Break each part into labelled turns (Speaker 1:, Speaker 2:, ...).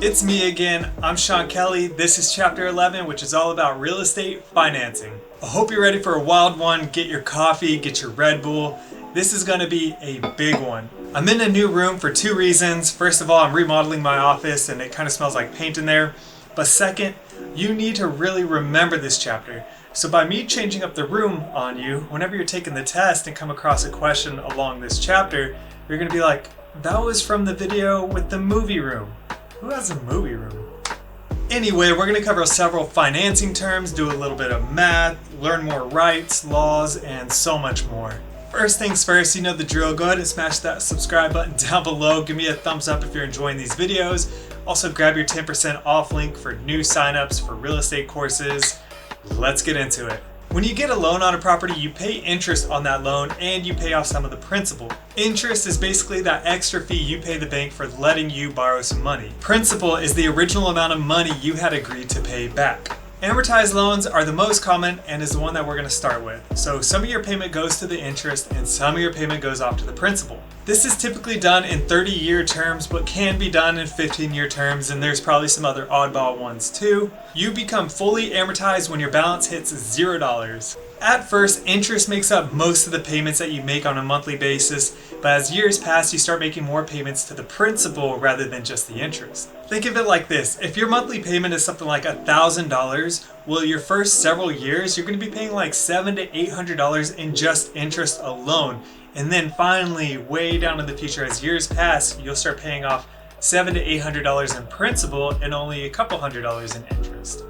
Speaker 1: It's me again, I'm Sean Kelly. This is chapter 11, which is all about real estate financing. I hope you're ready for a wild one. Get your coffee, get your Red Bull. This is gonna be a big one. I'm in a new room for two reasons. First of all, I'm remodeling my office and it kind of smells like paint in there. But second, you need to really remember this chapter. So by me changing up the room on you, whenever you're taking the test and come across a question along this chapter, you're gonna be like, that was from the video with the movie room. Who has a movie room? Anyway, we're going to cover several financing terms, do a little bit of math, learn more rights, laws, and so much more. First things first, you know the drill. Go ahead and smash that subscribe button down below. Give me a thumbs up if you're enjoying these videos. Also grab your 10% off link for new signups for real estate courses. Let's get into it. When you get a loan on a property, you pay interest on that loan and you pay off some of the principal. Interest is basically that extra fee you pay the bank for letting you borrow some money. Principal is the original amount of money you had agreed to pay back. Amortized loans are the most common and is the one that we're going to start with. So some of your payment goes to the interest and some of your payment goes off to the principal. This is typically done in 30-year terms, but can be done in 15-year terms, and there's probably some other oddball ones too. You become fully amortized when your balance hits $0. At first, interest makes up most of the payments that you make on a monthly basis, but as years pass, you start making more payments to the principal rather than just the interest. Think of it like this. If your monthly payment is something like $1,000, well, your first several years, you're going to be paying like $700 to $800 in just interest alone. And then finally, way down in the future, as years pass, you'll start paying off $700 to $800 in principal and only a couple $100 in interest.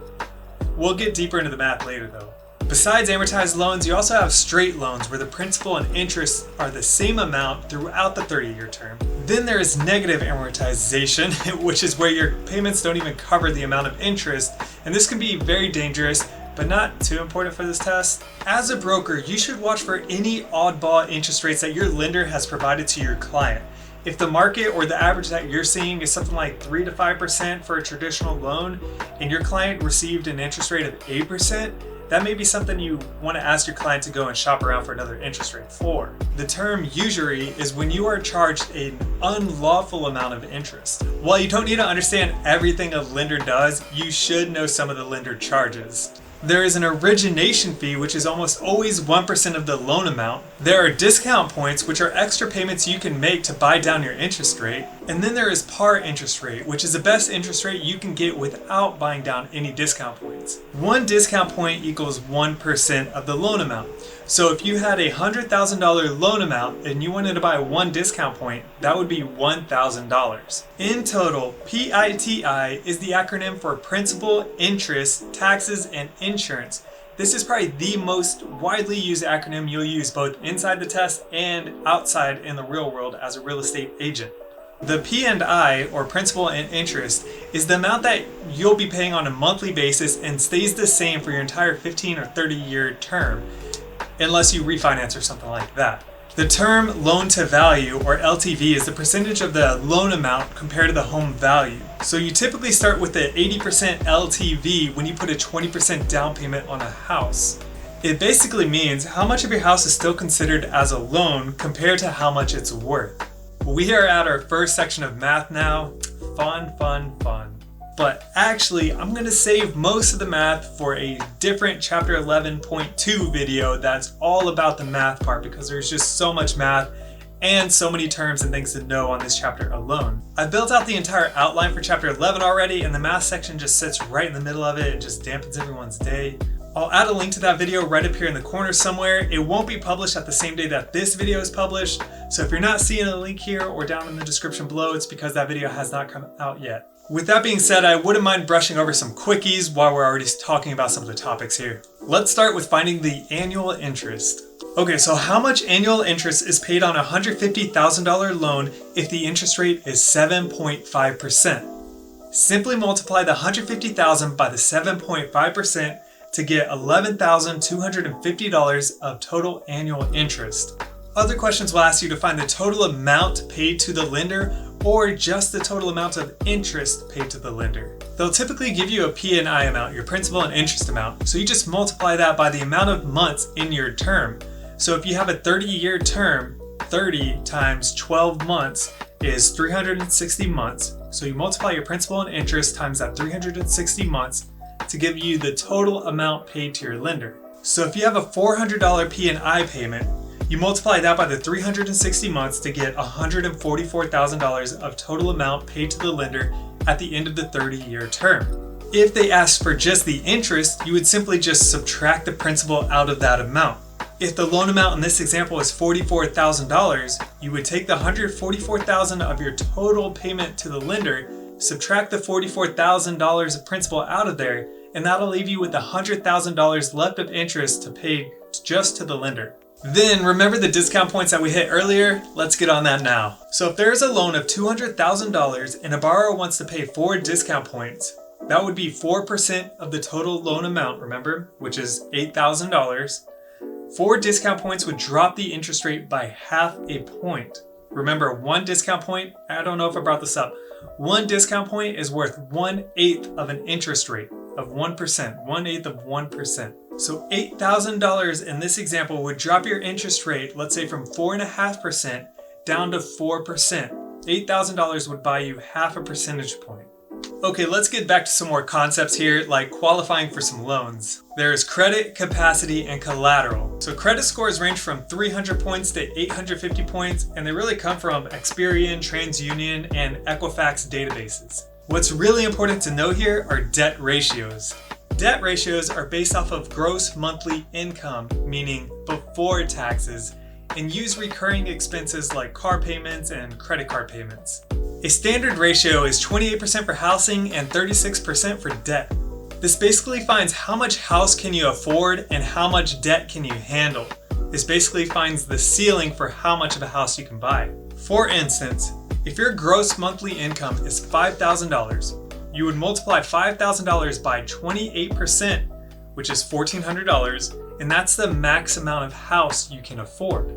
Speaker 1: We'll get deeper into the math later though. Besides amortized loans, you also have straight loans where the principal and interest are the same amount throughout the 30-year term. Then there is negative amortization, which is where your payments don't even cover the amount of interest, and this can be very dangerous, but not too important for this test. As a broker, you should watch for any oddball interest rates that your lender has provided to your client. If the market or the average that you're seeing is something like 3 to 5% for a traditional loan, and your client received an interest rate of 8%, that may be something you want to ask your client to go and shop around for another interest rate for. The term usury is when you are charged an unlawful amount of interest. While you don't need to understand everything a lender does, you should know some of the lender charges. There is an origination fee, which is almost always 1% of the loan amount. There are discount points, which are extra payments you can make to buy down your interest rate. And then there is par interest rate, which is the best interest rate you can get without buying down any discount points. One discount point equals 1% of the loan amount. So if you had a $100,000 loan amount and you wanted to buy one discount point, that would be $1,000. In total, PITI is the acronym for principal, interest, taxes, and insurance. This is probably the most widely used acronym you'll use both inside the test and outside in the real world as a real estate agent. The P&I, or principal and interest, is the amount that you'll be paying on a monthly basis and stays the same for your entire 15 or 30-year term, unless you refinance or something like that. The term loan to value, or LTV, is the percentage of the loan amount compared to the home value. So you typically start with the 80% LTV when you put a 20% down payment on a house. It basically means how much of your house is still considered as a loan compared to how much it's worth. We are at our first section of math now. Fun, fun, fun. But actually, I'm going to save most of the math for a different chapter 11.2 video that's all about the math part, because there's just so much math and so many terms and things to know on this chapter alone. I built out the entire outline for chapter 11 already, and the math section just sits right in the middle of it and just dampens everyone's day. I'll add a link to that video right up here in the corner somewhere. It won't be published at the same day that this video is published, so if you're not seeing a link here or down in the description below, it's because that video has not come out yet. With that being said, I wouldn't mind brushing over some quickies while we're already talking about some of the topics here. Let's start with finding the annual interest. Okay, so how much annual interest is paid on a $150,000 loan if the interest rate is 7.5%? Simply multiply the $150,000 by the 7.5% to get $11,250 of total annual interest. Other questions will ask you to find the total amount paid to the lender or just the total amount of interest paid to the lender. They'll typically give you a P&I amount, your principal and interest amount, so you just multiply that by the amount of months in your term. So if you have a 30-year term, 30 times 12 months is 360 months. So you multiply your principal and interest times that 360 months to give you the total amount paid to your lender. So if you have a $400 P&I payment, you multiply that by the 360 months to get $144,000 of total amount paid to the lender at the end of the 30-year term. If they asked for just the interest, you would simply just subtract the principal out of that amount. If the loan amount in this example is $44,000, you would take the $144,000 of your total payment to the lender, subtract the $44,000 of principal out of there, and that'll leave you with $100,000 left of interest to pay just to the lender. Then remember the discount points that we hit earlier? Let's get on that now. So if there's a loan of $200,000 and a borrower wants to pay 4 discount points, that would be 4% of the total loan amount, remember, which is $8,000. 4 discount points would drop the interest rate by half a point. Remember, 1 discount point, I don't know if I brought this up, 1 discount point is worth 1/8 of an interest rate of 1%, 1/8 of 1%. So $8,000 in this example would drop your interest rate, let's say from 4.5% down to 4%. $8,000 would buy you half a percentage point. Okay, let's get back to some more concepts here, like qualifying for some loans. There is credit, capacity, and collateral. So credit scores range from 300 points to 850 points, and they really come from Experian, TransUnion, and Equifax databases. What's really important to know here are debt ratios. Debt ratios are based off of gross monthly income, meaning before taxes, and use recurring expenses like car payments and credit card payments. A standard ratio is 28% for housing and 36% for debt. This basically finds how much house can you afford and how much debt can you handle. This basically finds the ceiling for how much of a house you can buy. For instance, if your gross monthly income is $5,000, you would multiply $5,000 by 28%, which is $1,400, and that's the max amount of house you can afford.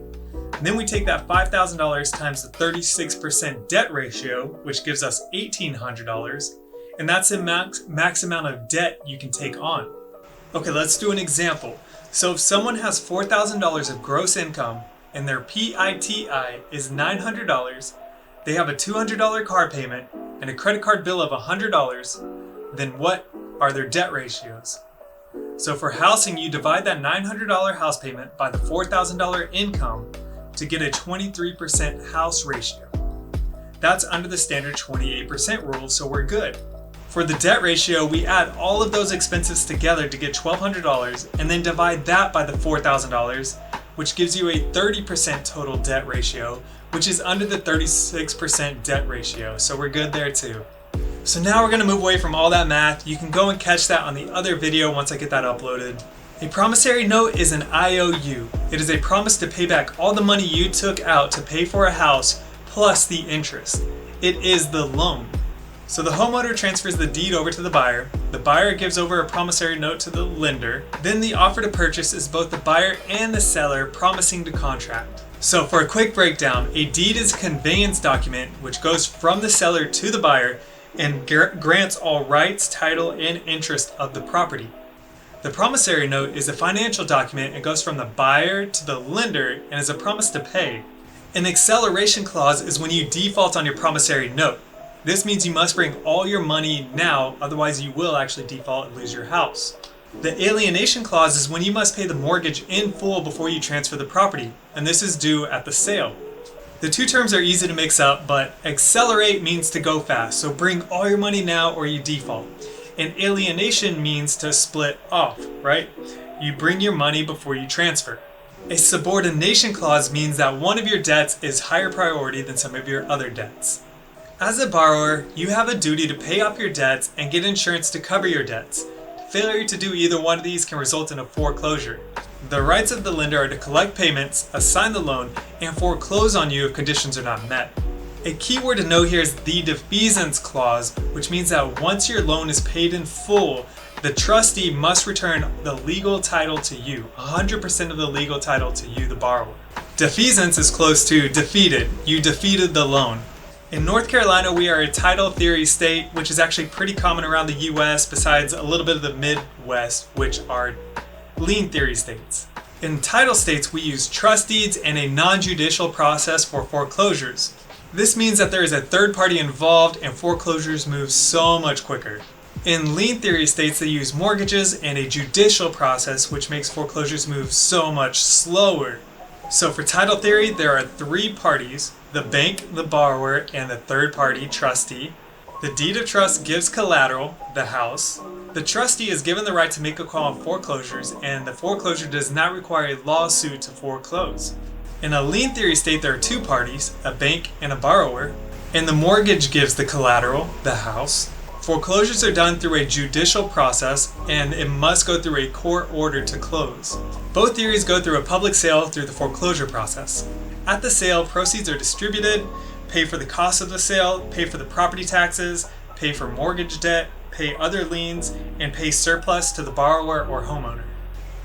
Speaker 1: And then we take that $5,000 times the 36% debt ratio, which gives us $1,800, and that's the max amount of debt you can take on. Okay, let's do an example. So if someone has $4,000 of gross income and their PITI is $900, they have a $200 car payment and a credit card bill of $100, then what are their debt ratios? So for housing, you divide that $900 house payment by the $4,000 income to get a 23% house ratio. That's under the standard 28% rule, so we're good. For the debt ratio, we add all of those expenses together to get $1,200 and then divide that by the $4,000, which gives you a 30% total debt ratio, which is under the 36% debt ratio, so we're good there too. So now we're gonna move away from all that math. You can go and catch that on the other video once I get that uploaded. A promissory note is an IOU. It is a promise to pay back all the money you took out to pay for a house plus the interest. It is the loan. So the homeowner transfers the deed over to the buyer gives over a promissory note to the lender, then the offer to purchase is both the buyer and the seller promising to contract. So for a quick breakdown, a deed is a conveyance document which goes from the seller to the buyer and grants all rights, title, and interest of the property. The promissory note is a financial document and goes from the buyer to the lender and is a promise to pay. An acceleration clause is when you default on your promissory note. This means you must bring all your money now, otherwise you will actually default and lose your house. The alienation clause is when you must pay the mortgage in full before you transfer the property, and this is due at the sale. The two terms are easy to mix up, but accelerate means to go fast, so bring all your money now or you default. And alienation means to split off, right? You bring your money before you transfer. A subordination clause means that one of your debts is higher priority than some of your other debts. As a borrower, you have a duty to pay off your debts and get insurance to cover your debts. Failure to do either one of these can result in a foreclosure. The rights of the lender are to collect payments, assign the loan, and foreclose on you if conditions are not met. A key word to know here is the defeasance clause, which means that once your loan is paid in full, the trustee must return the legal title to you, 100% of the legal title to you, the borrower. Defeasance is close to defeated. You defeated the loan. In North Carolina, we are a title theory state, which is actually pretty common around the US, besides a little bit of the Midwest, which are lien theory states. In title states, we use trust deeds and a non-judicial process for foreclosures. This means that there is a third party involved and foreclosures move so much quicker. In lien theory states they use mortgages and a judicial process which makes foreclosures move so much slower. So for title theory, there are three parties: the bank, the borrower, and the third party trustee. The deed of trust gives collateral, the house. The trustee is given the right to make a call on foreclosures, and the foreclosure does not require a lawsuit to foreclose. In a lien theory state, there are two parties, a bank and a borrower, and the mortgage gives the collateral, the house. Foreclosures are done through a judicial process, and it must go through a court order to close. Both theories go through a public sale through the foreclosure process. At the sale, proceeds are distributed, pay for the cost of the sale, pay for the property taxes, pay for mortgage debt, pay other liens, and pay surplus to the borrower or homeowner.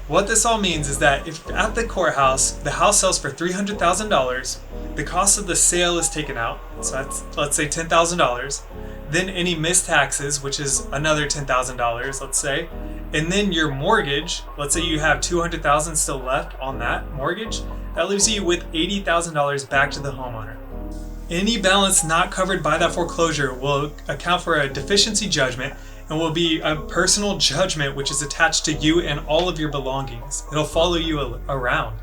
Speaker 1: What this all means is that if at the courthouse, the house sells for $300,000, the cost of the sale is taken out, so that's, let's say, $10,000, then any missed taxes, which is another $10,000, let's say, and then your mortgage, let's say you have $200,000 still left on that mortgage, that leaves you with $80,000 back to the homeowner. Any balance not covered by that foreclosure will account for a deficiency judgment and will be a personal judgment which is attached to you and all of your belongings. It'll follow you around.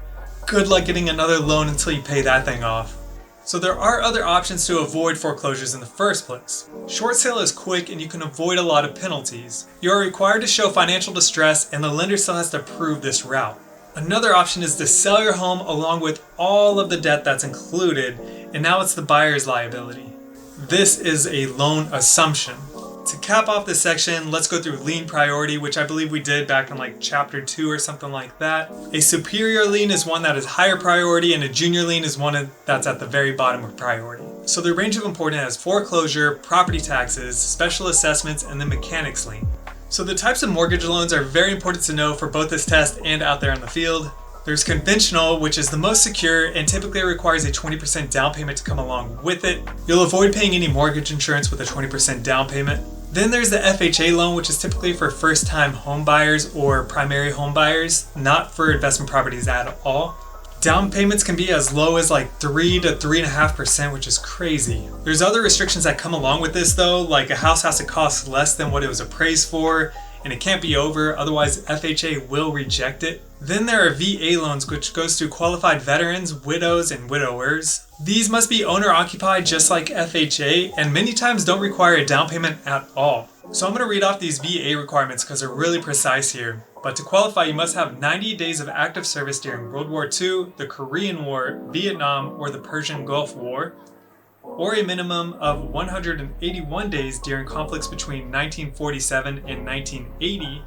Speaker 1: Good luck getting another loan until you pay that thing off. So there are other options to avoid foreclosures in the first place. Short sale is quick and you can avoid a lot of penalties. You are required to show financial distress and the lender still has to approve this route. Another option is to sell your home along with all of the debt that's included, and now it's the buyer's liability. This is a loan assumption. To cap off this section, let's go through lien priority, which I believe we did back in like chapter 2 or something like that. A superior lien is one that is higher priority, and a junior lien is one that's at the very bottom of priority. So the range of importance has foreclosure, property taxes, special assessments, and the mechanics lien. So the types of mortgage loans are very important to know for both this test and out there in the field. There's conventional, which is the most secure and typically requires a 20% down payment to come along with it. You'll avoid paying any mortgage insurance with a 20% down payment. Then there's the FHA loan, which is typically for first-time home buyers or primary home buyers, not for investment properties at all. Down payments can be as low as like 3 to 3.5%, which is crazy. There's other restrictions that come along with this though, like a house has to cost less than what it was appraised for, and it can't be over, otherwise FHA will reject it. Then there are VA loans, which goes to qualified veterans, widows, and widowers. These must be owner-occupied just like FHA, and many times don't require a down payment at all. So I'm going to read off these VA requirements because they're really precise here. But to qualify, you must have 90 days of active service during World War II, the Korean War, Vietnam, or the Persian Gulf War, or a minimum of 181 days during conflicts between 1947 and 1980,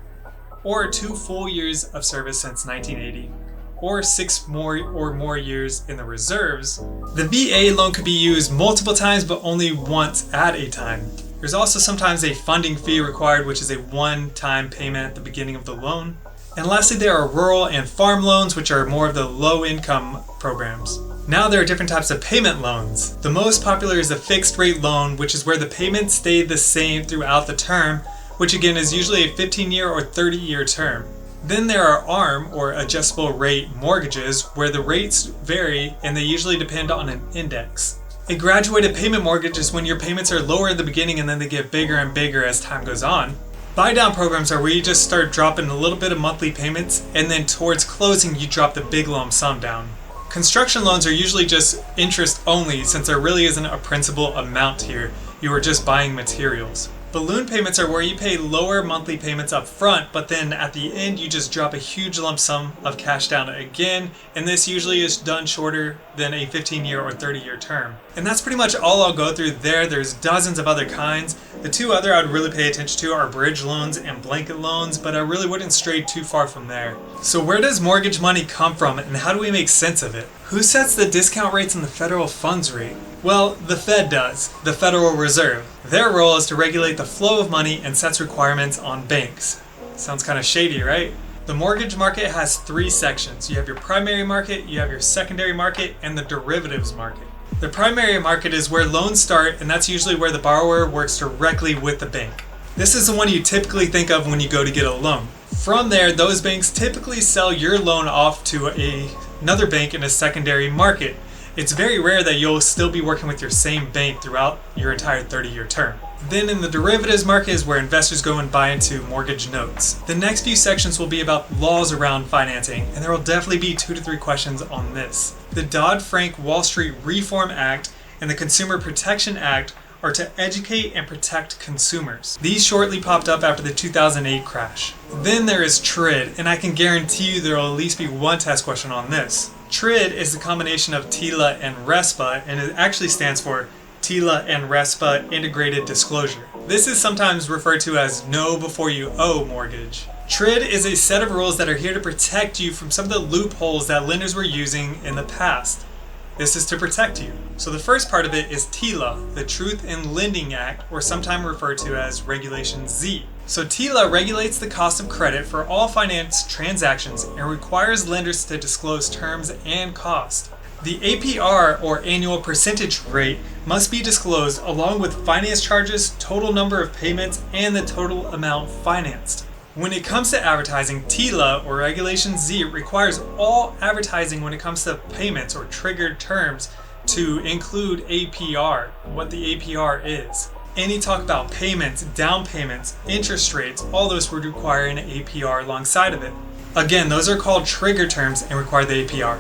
Speaker 1: or 2 full years of service since 1980, or 6 or more years in the reserves. The VA loan could be used multiple times but only once at a time. There's also sometimes a funding fee required, which is a one-time payment at the beginning of the loan. And lastly, there are rural and farm loans, which are more of the low-income programs. Now there are different types of payment loans. The most popular is a fixed rate loan, which is where the payments stay the same throughout the term, which again is usually a 15-year or 30-year term. Then there are ARM, or adjustable rate mortgages, where the rates vary and they usually depend on an index. A graduated payment mortgage is when your payments are lower in the beginning and then they get bigger and bigger as time goes on. Buy down programs are where you just start dropping a little bit of monthly payments and then towards closing you drop the big lump sum down. Construction loans are usually just interest only since there really isn't a principal amount here. You are just buying materials. Balloon payments are where you pay lower monthly payments up front, but then at the end you just drop a huge lump sum of cash down again, and this usually is done shorter than a 15-year or 30-year term. And that's pretty much all I'll go through there. There's dozens of other kinds. The two other I'd really pay attention to are bridge loans and blanket loans, but I really wouldn't stray too far from there. So where does mortgage money come from and how do we make sense of it? Who sets the discount rates in the federal funds rate? Well, the Fed does, the Federal Reserve. Their role is to regulate the flow of money and sets requirements on banks. Sounds kind of shady, right? The mortgage market has 3 sections. You have your primary market, you have your secondary market, and the derivatives market. The primary market is where loans start, and that's usually where the borrower works directly with the bank. This is the one you typically think of when you go to get a loan. From there, those banks typically sell your loan off to another bank in a secondary market. It's very rare that you'll still be working with your same bank throughout your entire 30-year term. Then in the derivatives market is where investors go and buy into mortgage notes. The next few sections will be about laws around financing, and there will definitely be 2 to 3 questions on this. The Dodd-Frank Wall Street Reform Act and the Consumer Protection Act are to educate and protect consumers. These shortly popped up after the 2008 crash. Then there is TRID, and I can guarantee you there will at least be one test question on this. TRID is the combination of TILA and RESPA, and it actually stands for TILA and RESPA Integrated Disclosure. This is sometimes referred to as Know Before You Owe mortgage. TRID is a set of rules that are here to protect you from some of the loopholes that lenders were using in the past. This is to protect you. So the first part of it is TILA, the Truth in Lending Act, or sometimes referred to as Regulation Z. So TILA regulates the cost of credit for all finance transactions and requires lenders to disclose terms and cost. The APR, or annual percentage rate, must be disclosed along with finance charges, total number of payments, and the total amount financed. When it comes to advertising, TILA, or Regulation Z, requires all advertising when it comes to payments or triggered terms to include APR, what the APR is. Any talk about payments, down payments, interest rates, all those would require an APR alongside of it. Again, those are called trigger terms and require the APR.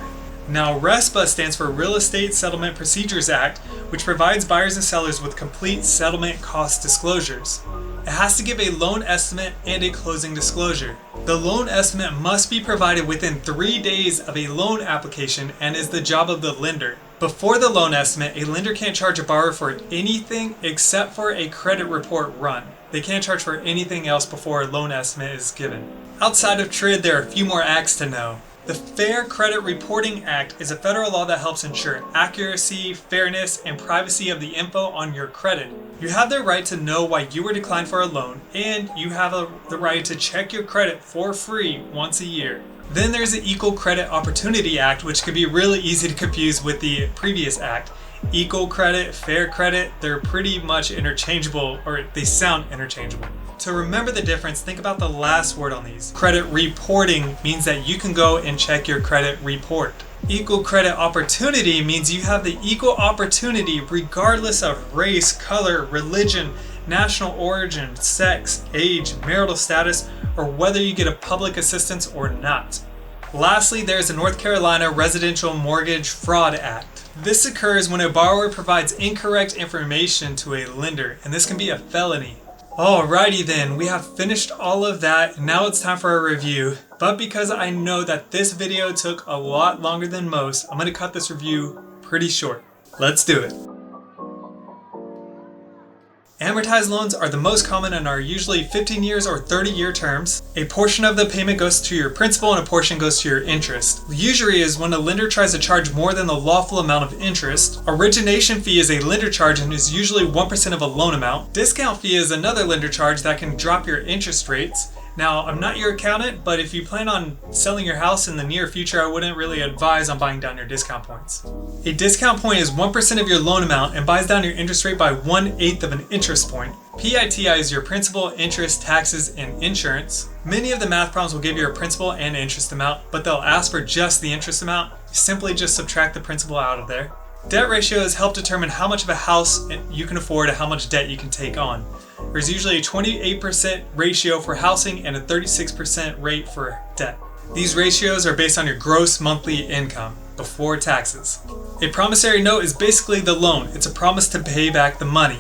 Speaker 1: Now, RESPA stands for Real Estate Settlement Procedures Act, which provides buyers and sellers with complete settlement cost disclosures. It has to give a loan estimate and a closing disclosure. The loan estimate must be provided within 3 days of a loan application and is the job of the lender. Before the loan estimate, a lender can't charge a borrower for anything except for a credit report run. They can't charge for anything else before a loan estimate is given. Outside of TRID, there are a few more acts to know. The Fair Credit Reporting Act is a federal law that helps ensure accuracy, fairness, and privacy of the info on your credit. You have the right to know why you were declined for a loan, and you have the right to check your credit for free once a year. Then there's the Equal Credit Opportunity Act, which could be really easy to confuse with the previous act. Equal credit, fair credit, they're pretty much interchangeable, or they sound interchangeable. To remember the difference, think about the last word on these. Credit reporting means that you can go and check your credit report. Equal credit opportunity means you have the equal opportunity regardless of race, color, religion, national origin, sex, age, marital status, or whether you get a public assistance or not. Lastly, there's the North Carolina Residential Mortgage Fraud Act. This occurs when a borrower provides incorrect information to a lender, and this can be a felony. Alrighty then, we have finished all of that, and now it's time for a review. But because I know that this video took a lot longer than most, I'm going to cut this review pretty short. Let's do it. Amortized loans are the most common and are usually 15 years or 30-year terms. A portion of the payment goes to your principal and a portion goes to your interest. Usury is when a lender tries to charge more than the lawful amount of interest. Origination fee is a lender charge and is usually 1% of a loan amount. Discount fee is another lender charge that can drop your interest rates. Now, I'm not your accountant, but if you plan on selling your house in the near future, I wouldn't really advise on buying down your discount points. A discount point is 1% of your loan amount and buys down your interest rate by 1/8 of an interest point. PITI is your principal, interest, taxes, and insurance. Many of the math problems will give you a principal and interest amount, but they'll ask for just the interest amount. You simply just subtract the principal out of there. Debt ratios help determine how much of a house you can afford and how much debt you can take on. There's usually a 28% ratio for housing and a 36% rate for debt. These ratios are based on your gross monthly income before taxes. A promissory note is basically the loan. It's a promise to pay back the money.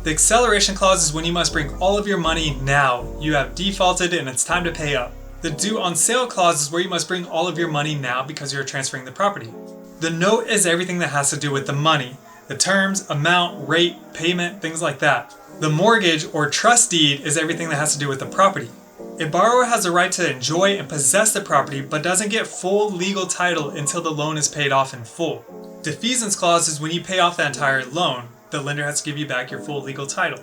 Speaker 1: The acceleration clause is when you must bring all of your money now. You have defaulted and it's time to pay up. The due on sale clause is where you must bring all of your money now because you're transferring the property. The note is everything that has to do with the money. The terms, amount, rate, payment, things like that. The mortgage or trust deed is everything that has to do with the property. A borrower has the right to enjoy and possess the property but doesn't get full legal title until the loan is paid off in full. Defeasance clause is when you pay off the entire loan. The lender has to give you back your full legal title.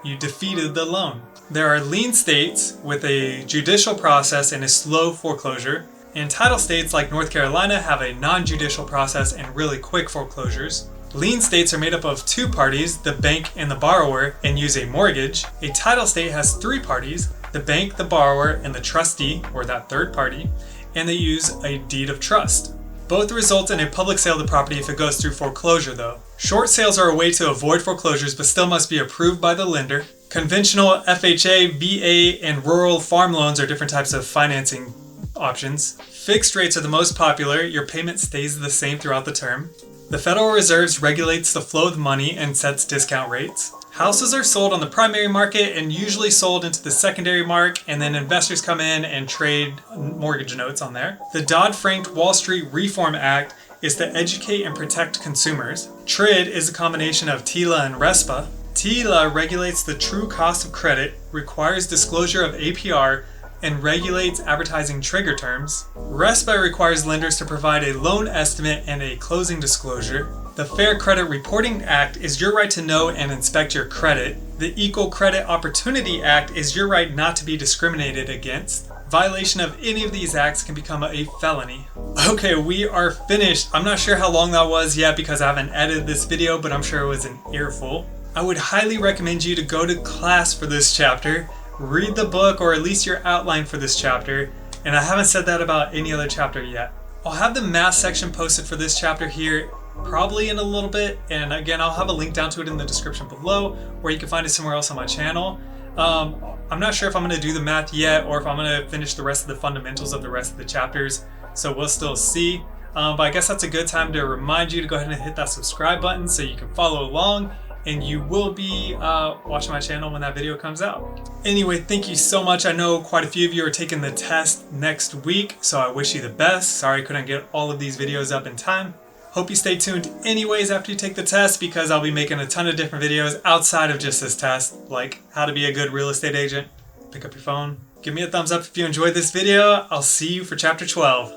Speaker 1: You defeated the loan. There are lien states with a judicial process and a slow foreclosure. And title states like North Carolina have a non-judicial process and really quick foreclosures. Lien states are made up of 2 parties, the bank and the borrower, and use a mortgage. A title state has 3 parties, the bank, the borrower, and the trustee, or that third party, and they use a deed of trust. Both result in a public sale of the property if it goes through foreclosure though. Short sales are a way to avoid foreclosures but still must be approved by the lender. Conventional FHA, VA, and rural farm loans are different types of financing options. Fixed rates are the most popular. Your payment stays the same throughout the term. The Federal Reserve regulates the flow of money and sets discount rates. Houses are sold on the primary market and usually sold into the secondary market, and then investors come in and trade mortgage notes on there. The Dodd-Frank Wall Street Reform Act is to educate and protect consumers. TRID is a combination of TILA and RESPA. TILA regulates the true cost of credit, requires disclosure of APR, and regulates advertising trigger terms. RESPA requires lenders to provide a loan estimate and a closing disclosure. The Fair Credit Reporting Act is your right to know and inspect your credit. The Equal Credit Opportunity Act is your right not to be discriminated against. Violation of any of these acts can become a felony. Okay, we are finished. I'm not sure how long that was yet because I haven't edited this video, but I'm sure it was an earful. I would highly recommend you to go to class for this chapter, read the book or at least your outline for this chapter, and I haven't said that about any other chapter yet. I'll have the math section posted for this chapter here probably in a little bit, and again I'll have a link down to it in the description below, or you can find it somewhere else on my channel. I'm not sure if I'm going to do the math yet or if I'm going to finish the rest of the fundamentals of the rest of the chapters, so we'll still see. But I guess that's a good time to remind you to go ahead and hit that subscribe button so you can follow along, and you will be watching my channel when that video comes out. Anyway, thank you so much. I know quite a few of you are taking the test next week, so I wish you the best. Sorry I couldn't get all of these videos up in time. Hope you stay tuned anyways after you take the test, because I'll be making a ton of different videos outside of just this test, like how to be a good real estate agent. Pick up your phone. Give me a thumbs up if you enjoyed this video. I'll see you for chapter 12.